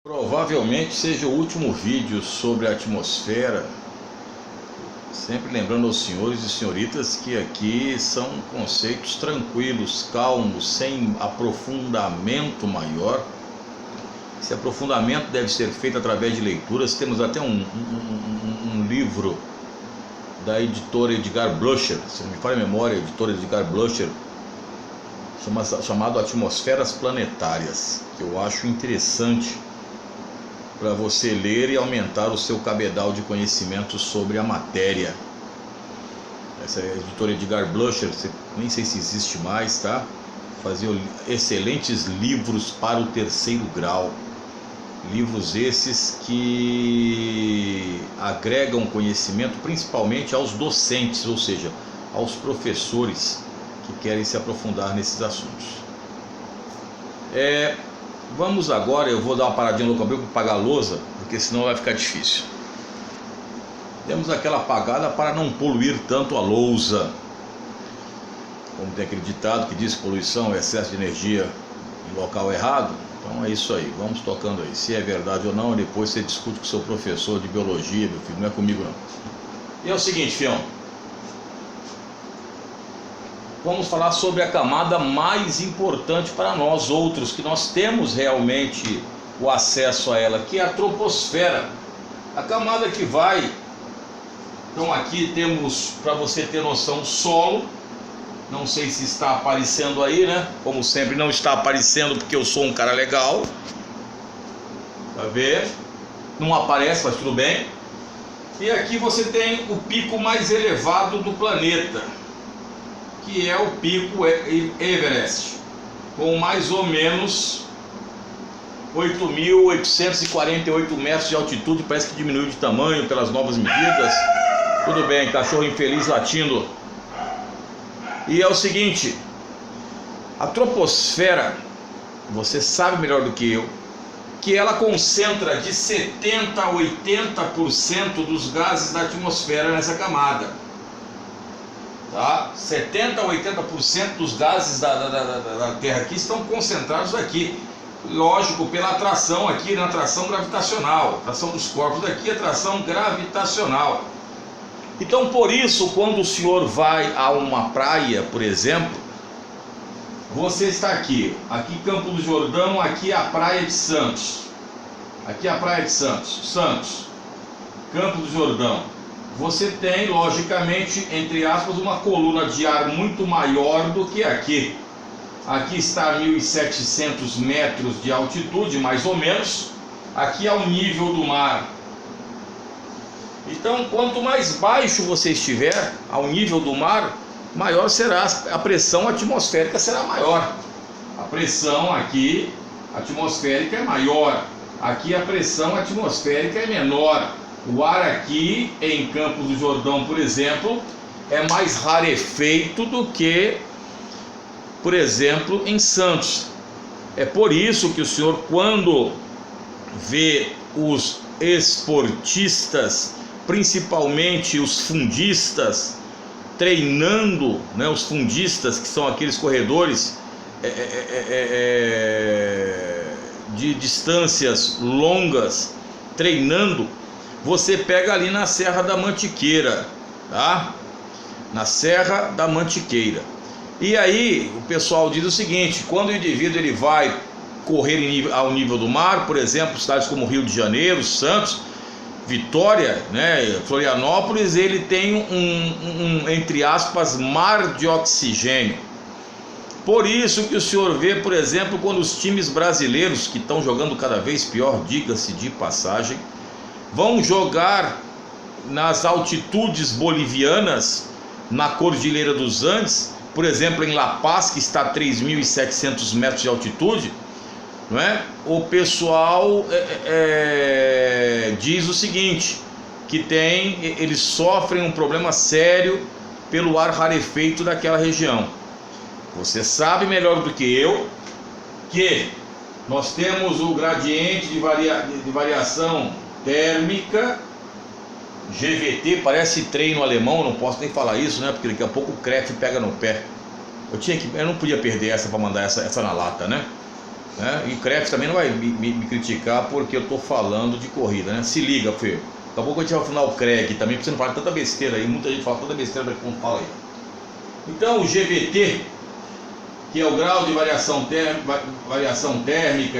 Provavelmente seja o último vídeo sobre a atmosfera, sempre lembrando aos senhores e senhoritas que aqui são conceitos tranquilos, calmos, sem aprofundamento maior. Esse aprofundamento deve ser feito através de leituras. Temos até um livro da editora Edgar Blucher, se não me falha a memória, a editora Edgar Blucher, chamado Atmosferas Planetárias, que eu acho interessante para você ler e aumentar o seu cabedal de conhecimento sobre a matéria. Essa editora Edgar Blucher, nem sei se existe mais, tá? Fazia excelentes livros para o terceiro grau. Livros esses que agregam conhecimento principalmente aos docentes, ou seja, aos professores que querem se aprofundar nesses assuntos. Vamos agora, eu vou dar uma paradinha no cabelo para apagar a lousa, porque senão vai ficar difícil. Demos aquela apagada para não poluir tanto a lousa. Como tem aquele ditado que diz: poluição é excesso de energia em local errado. Então é isso aí, vamos tocando aí. Se é verdade ou não, depois você discute com o seu professor de biologia, meu filho, não é comigo não. E é o seguinte, fião. Vamos falar sobre a camada mais importante para nós outros, que nós temos realmente o acesso a ela, que é a troposfera. A camada que vai... Então aqui temos, para você ter noção, o solo. Não sei se está aparecendo aí, né? Como sempre não está aparecendo porque eu sou um cara legal. Tá vendo? Não aparece, mas tudo bem. E aqui você tem o pico mais elevado do planeta, que é o pico Everest, com mais ou menos 8.848 metros de altitude. Parece que diminuiu de tamanho pelas novas medidas. Tudo bem, cachorro infeliz latindo. E é o seguinte, a troposfera, você sabe melhor do que eu, que ela concentra de 70% a 80% dos gases da atmosfera nessa camada. Tá? 70% a 80% dos gases da Terra aqui estão concentrados aqui. Lógico, pela atração aqui, na atração gravitacional. Atração dos corpos daqui, atração gravitacional. Então, por isso, quando o senhor vai a uma praia, por exemplo, você está aqui Campo do Jordão, aqui a Praia de Santos. Aqui a Praia de Santos, Campo do Jordão. Você tem, logicamente, entre aspas, uma coluna de ar muito maior do que aqui. Aqui está a 1.700 metros de altitude, mais ou menos. Aqui é o nível do mar. Então, quanto mais baixo você estiver ao nível do mar, maior será a pressão atmosférica, será maior. A pressão aqui atmosférica é maior. Aqui a pressão atmosférica é menor. O ar aqui em Campos do Jordão, por exemplo, é mais rarefeito do que, por exemplo, em Santos. É por isso que o senhor, quando vê os esportistas, principalmente os fundistas, treinando, né, os fundistas, que são aqueles corredores de distâncias longas, treinando, você pega ali na Serra da Mantiqueira, tá? Na Serra da Mantiqueira. E aí o pessoal diz o seguinte: quando o indivíduo ele vai correr ao nível do mar, por exemplo, cidades como Rio de Janeiro, Santos, Vitória, né, Florianópolis, ele tem entre aspas, mar de oxigênio. Por isso que o senhor vê, por exemplo, quando os times brasileiros, que estão jogando cada vez pior, diga-se de passagem, vão jogar nas altitudes bolivianas, na Cordilheira dos Andes, por exemplo, em La Paz, que está a 3.700 metros de altitude, não é? O pessoal diz o seguinte, que eles sofrem um problema sério pelo ar rarefeito daquela região. Você sabe melhor do que eu que nós temos o gradiente de variação térmica, GVT, parece treino alemão, não posso nem falar isso, né? Porque daqui a pouco o CREF pega no pé. Eu não podia perder essa para mandar essa na lata, né? né? E o CREF também não vai me criticar porque eu estou falando de corrida, né? Se liga, Fê. Daqui a pouco a gente vai falar o CREG também, porque você não fala tanta besteira aí, muita gente fala tanta besteira como fala aí. Então o GVT, que é o grau de variação térmica,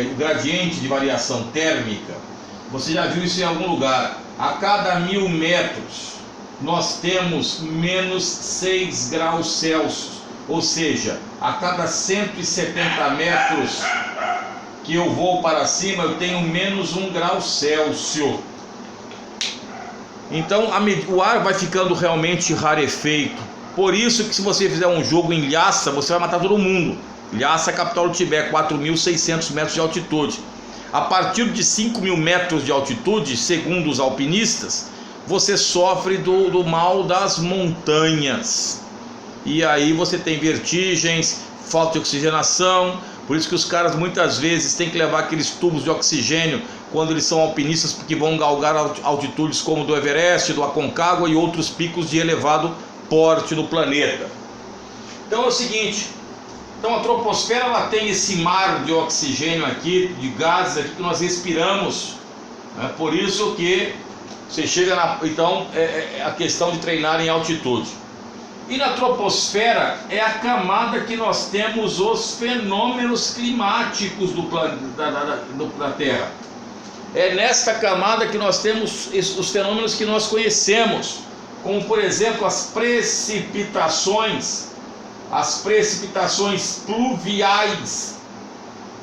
o gradiente de variação térmica, você já viu isso em algum lugar. A cada 1000 metros nós temos menos 6 graus Celsius, ou seja, a cada 170 metros que eu vou para cima eu tenho menos 1 grau Celsius. Então o ar vai ficando realmente rarefeito. Por isso que se você fizer um jogo em Lhasa, você vai matar todo mundo. Lhasa, capital do Tibete, 4.600 metros de altitude. A partir de 5.000 metros de altitude, segundo os alpinistas, você sofre do mal das montanhas. E aí você tem vertigens, falta de oxigenação. Por isso que os caras muitas vezes têm que levar aqueles tubos de oxigênio quando eles são alpinistas, porque vão galgar altitudes como do Everest, do Aconcagua e outros picos de elevado porte no planeta. Então é o seguinte, então a troposfera ela tem esse mar de oxigênio aqui, de gases aqui que nós respiramos, né? Por isso que você chega na... Então é a questão de treinar em altitude. E na troposfera é a camada que nós temos os fenômenos climáticos da Terra. É nesta camada que nós temos os fenômenos que nós conhecemos, como por exemplo as precipitações pluviais,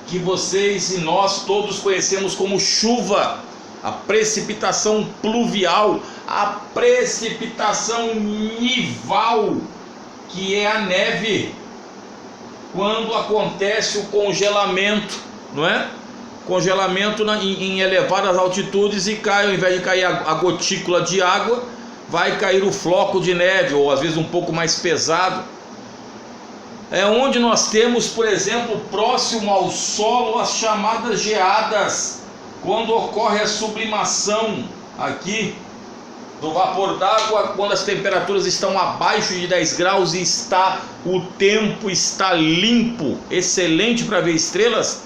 que vocês e nós todos conhecemos como chuva, a precipitação pluvial, a precipitação nival, que é a neve, quando acontece o congelamento, não é? Congelamento em elevadas altitudes e cai, ao invés de cair a gotícula de água, vai cair o floco de neve, ou às vezes um pouco mais pesado. É onde nós temos, por exemplo, próximo ao solo, as chamadas geadas, quando ocorre a sublimação aqui do vapor d'água, quando as temperaturas estão abaixo de 10 graus e o tempo está limpo, excelente para ver estrelas.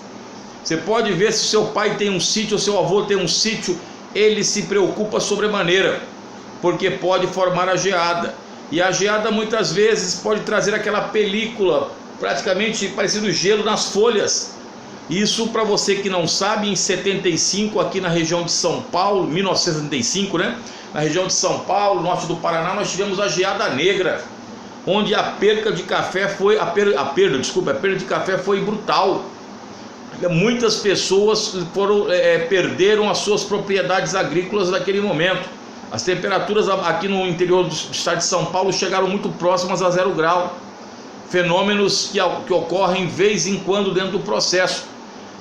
Você pode ver se seu pai tem um sítio ou seu avô tem um sítio, ele se preocupa sobremaneira, porque pode formar a geada. E a geada muitas vezes pode trazer aquela película praticamente parecendo gelo nas folhas. Isso, para você que não sabe, em 75 aqui na região de São Paulo, 1975, né? Na região de São Paulo, norte do Paraná, nós tivemos a geada negra, onde a perda de café foi brutal. Muitas pessoas perderam as suas propriedades agrícolas naquele momento. As temperaturas aqui no interior do estado de São Paulo chegaram muito próximas a 0 grau. Fenômenos que ocorrem de vez em quando dentro do processo.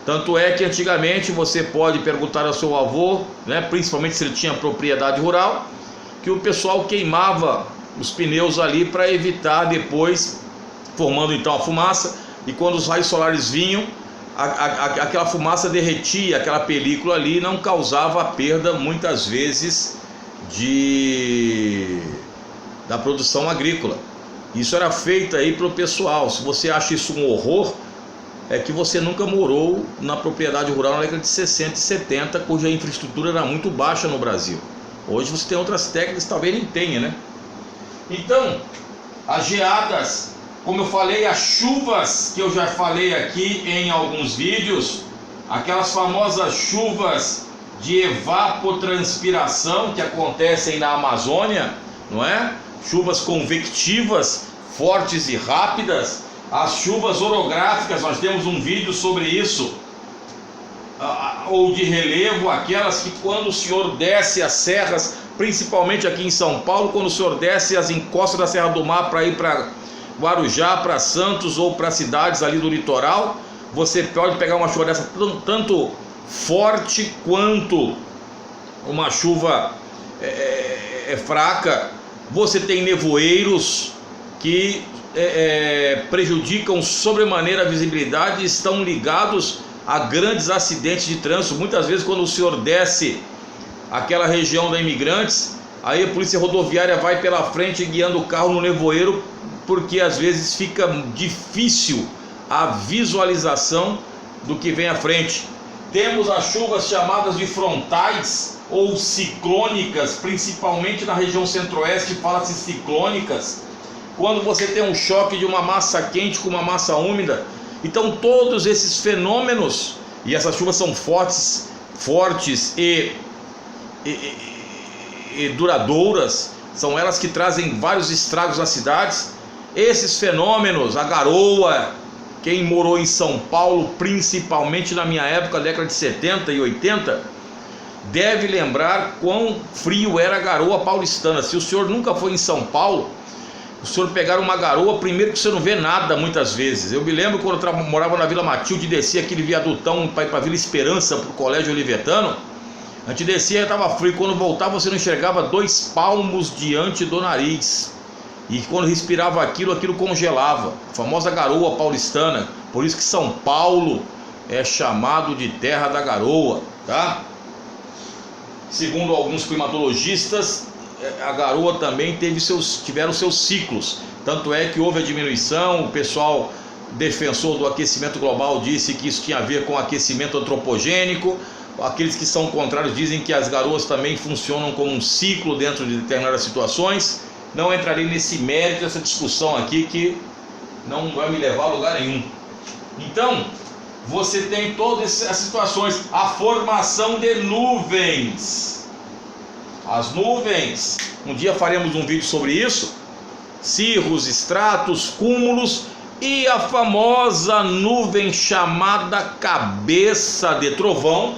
Tanto é que antigamente você pode perguntar ao seu avô, né, principalmente se ele tinha propriedade rural, que o pessoal queimava os pneus ali para evitar depois, formando então a fumaça, e quando os raios solares vinham, aquela fumaça derretia aquela película ali e não causava a perda muitas vezes da produção agrícola. Isso era feito aí para o pessoal. Se você acha isso um horror, é que você nunca morou na propriedade rural na década de 60 e 70, cuja infraestrutura era muito baixa no Brasil. Hoje você tem outras técnicas, talvez nem tenha, né? Então, as geadas, como eu falei, as chuvas que eu já falei aqui em alguns vídeos, aquelas famosas chuvas de evapotranspiração que acontecem na Amazônia, não é? Chuvas convectivas, fortes e rápidas, as chuvas orográficas, nós temos um vídeo sobre isso, ou de relevo, aquelas que quando o senhor desce as serras, principalmente aqui em São Paulo, quando o senhor desce as encostas da Serra do Mar para ir para Guarujá, para Santos ou para cidades ali do litoral, você pode pegar uma chuva dessa tanto forte quanto uma chuva fraca. Você tem nevoeiros que prejudicam sobremaneira a visibilidade e estão ligados a grandes acidentes de trânsito. Muitas vezes quando o senhor desce aquela região da Imigrantes, aí a polícia rodoviária vai pela frente guiando o carro no nevoeiro, porque às vezes fica difícil a visualização do que vem à frente. Temos as chuvas chamadas de frontais ou ciclônicas, principalmente na região centro-oeste fala-se ciclônicas, quando você tem um choque de uma massa quente com uma massa úmida. Então todos esses fenômenos, e essas chuvas são fortes e duradouras, são elas que trazem vários estragos nas cidades. Esses fenômenos, a garoa, quem morou em São Paulo, principalmente na minha época, década de 70 e 80, deve lembrar quão frio era a garoa paulistana. Se o senhor nunca foi em São Paulo, o senhor pegar uma garoa, primeiro que você não vê nada muitas vezes. Eu me lembro quando eu morava na Vila Matilde, descia aquele viadutão para ir para a Vila Esperança, para o Colégio Olivetano. A gente descia e estava frio, quando voltava você não enxergava 2 palmos diante do nariz. E quando respirava aquilo congelava. A famosa garoa paulistana. Por isso que São Paulo é chamado de terra da garoa, tá? Segundo alguns climatologistas, a garoa também tiveram seus ciclos. Tanto é que houve a diminuição. O pessoal defensor do aquecimento global disse que isso tinha a ver com aquecimento antropogênico. Aqueles que são contrários dizem que as garoas também funcionam como um ciclo dentro de determinadas situações. Não entrarei nesse mérito, essa discussão aqui, que não vai me levar a lugar nenhum. Então, você tem todas as situações. A formação de nuvens. As nuvens, um dia faremos um vídeo sobre isso. Cirros, estratos, cúmulos e a famosa nuvem chamada cabeça de trovão.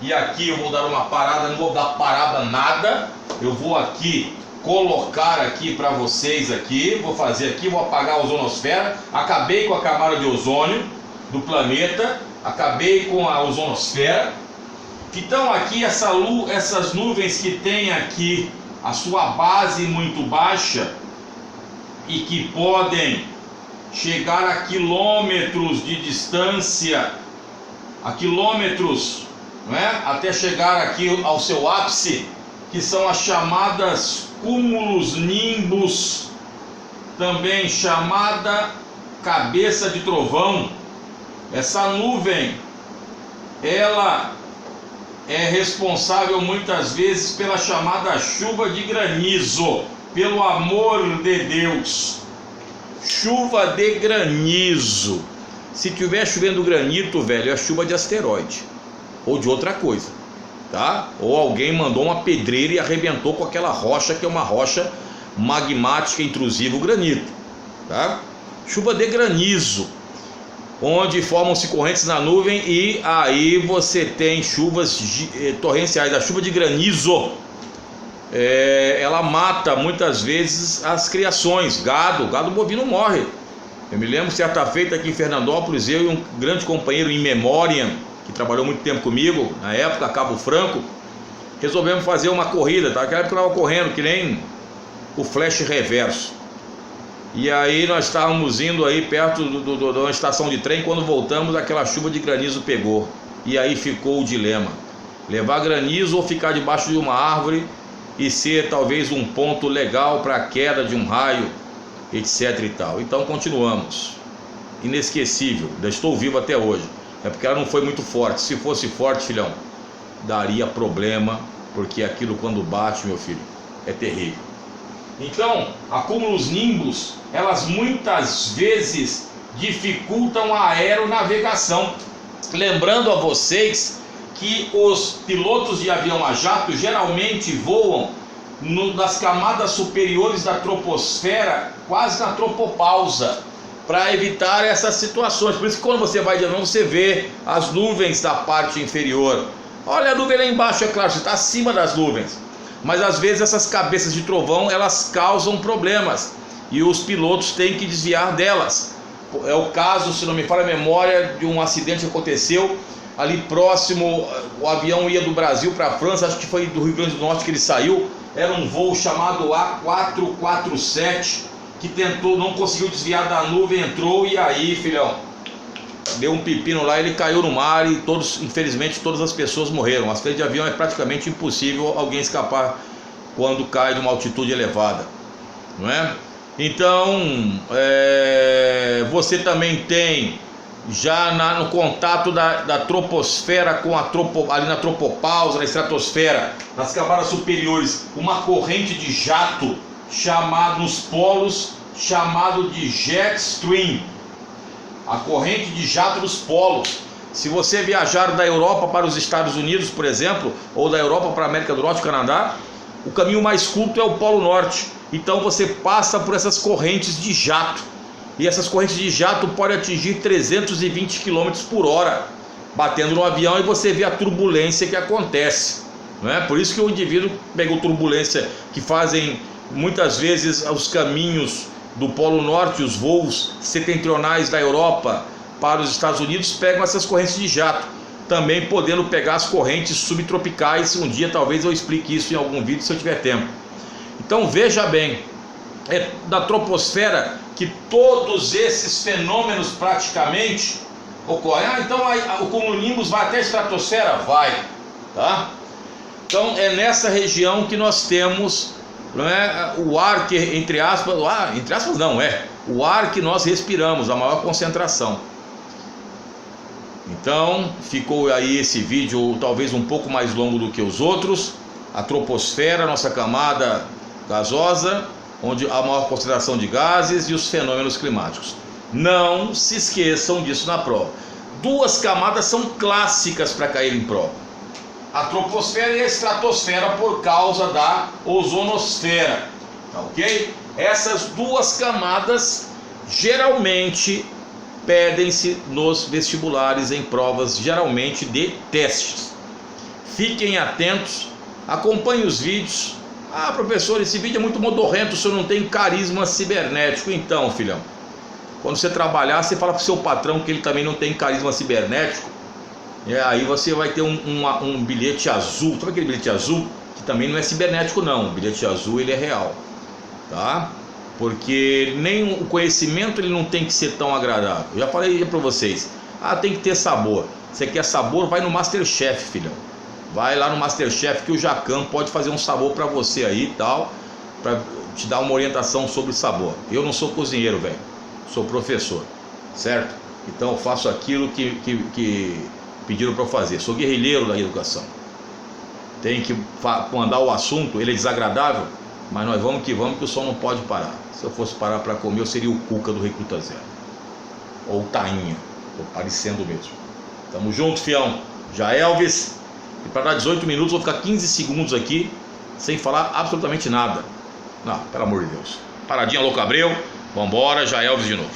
E aqui eu vou dar uma parada, não vou dar parada nada. Eu vou aqui colocar aqui para vocês aqui, vou fazer aqui, vou apagar a ozonosfera. Acabei com a camada de ozônio do planeta, acabei com a ozonosfera. Então aqui essas nuvens que tem aqui a sua base muito baixa e que podem chegar a quilômetros de distância, não é? Até chegar aqui ao seu ápice, que são as chamadas cúmulos nimbus, também chamada cabeça de trovão. Essa nuvem, ela é responsável muitas vezes pela chamada chuva de granizo. Pelo amor de Deus, chuva de granizo. Se tiver chovendo granito, velho, é chuva de asteroide ou de outra coisa, tá? Ou alguém mandou uma pedreira e arrebentou com aquela rocha, que é uma rocha magmática intrusiva, o granito, tá? Chuva de granizo, onde formam-se correntes na nuvem e aí você tem chuvas torrenciais. A chuva de granizo, ela mata muitas vezes as criações, gado bovino morre. Eu me lembro, certa feita aqui em Fernandópolis, eu e um grande companheiro em memória, que trabalhou muito tempo comigo, na época, Cabo Franco, resolvemos fazer uma corrida, tá? Naquela época eu estava correndo que nem o flash reverso. E aí nós estávamos indo aí perto de uma estação de trem. Quando voltamos, aquela chuva de granizo pegou. E aí ficou o dilema: levar granizo ou ficar debaixo de uma árvore e ser talvez um ponto legal para a queda de um raio, etc e tal. Então continuamos. Inesquecível, ainda estou vivo até hoje. É porque ela não foi muito forte. Se fosse forte, filhão, daria problema, porque aquilo quando bate, meu filho, é terrível. Então, acúmulos nimbus, elas muitas vezes dificultam a aeronavegação. Lembrando a vocês que os pilotos de avião a jato geralmente voam nas camadas superiores da troposfera, quase na tropopausa, para evitar essas situações. Por isso que quando você vai de avião, você vê as nuvens da parte inferior. Olha a nuvem lá embaixo, é claro, você está acima das nuvens. Mas às vezes essas cabeças de trovão, elas causam problemas e os pilotos têm que desviar delas. É o caso, se não me falha a memória, de um acidente que aconteceu ali próximo. O avião ia do Brasil para a França, acho que foi do Rio Grande do Norte que ele saiu. Era um voo chamado A447, que tentou, não conseguiu desviar da nuvem, entrou e aí, filhão, deu um pepino lá, ele caiu no mar e infelizmente todas as pessoas morreram. Acidente de avião é praticamente impossível alguém escapar quando cai de uma altitude elevada, não é? Então, você também tem já no contato da troposfera com ali na tropopausa, na estratosfera, nas camadas superiores, uma corrente de jato nos polos, chamado de jet stream. A corrente de jato dos polos. Se você viajar da Europa para os Estados Unidos, por exemplo, ou da Europa para a América do Norte e Canadá, o caminho mais curto é o Polo Norte. Então você passa por essas correntes de jato. E essas correntes de jato podem atingir 320 km por hora, batendo no avião, e você vê a turbulência que acontece. Não é? Por isso que o indivíduo pegou turbulência, que fazem muitas vezes os caminhos do Polo Norte, os voos setentrionais da Europa para os Estados Unidos, pegam essas correntes de jato, também podendo pegar as correntes subtropicais. Um dia talvez eu explique isso em algum vídeo, se eu tiver tempo. Então veja bem, é da troposfera que todos esses fenômenos praticamente ocorrem. Então o cumulonimbus vai até a estratosfera? Vai, tá? Então é nessa região que nós temos, não é, o ar que, entre aspas não, é o ar que nós respiramos, a maior concentração. Então ficou aí esse vídeo talvez um pouco mais longo do que os outros. A troposfera, nossa camada gasosa, onde há maior concentração de gases, e os fenômenos climáticos. Não se esqueçam disso na prova. Duas camadas são clássicas para cair em prova: a troposfera e a estratosfera, por causa da ozonosfera, tá ok? Essas duas camadas geralmente pedem-se nos vestibulares em provas, geralmente de testes. Fiquem atentos, acompanhem os vídeos. Ah, professor, esse vídeo é muito modorrento, o senhor não tem carisma cibernético. Então, filhão, quando você trabalhar, você fala pro seu patrão que ele também não tem carisma cibernético. E aí você vai ter um bilhete azul. Sabe aquele bilhete azul? Que também não é cibernético não, o bilhete azul ele é real, tá? Porque nem o conhecimento ele não tem que ser tão agradável. Eu já falei para vocês, tem que ter sabor. Você quer sabor? Vai no Masterchef, filhão. Vai lá no Masterchef que o Jacan pode fazer um sabor para você aí e tal, para te dar uma orientação sobre sabor. Eu não sou cozinheiro, velho, sou professor, certo? Então eu faço aquilo que pediram para eu fazer. Sou guerrilheiro da educação. Tem que mandar o assunto, ele é desagradável, mas nós vamos que o som não pode parar. Se eu fosse parar para comer, eu seria o Cuca do Recruta Zero, ou o Tainha, tô parecendo mesmo. Tamo junto, fião. Já Elvis. E para dar 18 minutos, vou ficar 15 segundos aqui sem falar absolutamente nada. Não, pelo amor de Deus. Paradinha, Louco Abreu. Vambora, já Elvis de novo.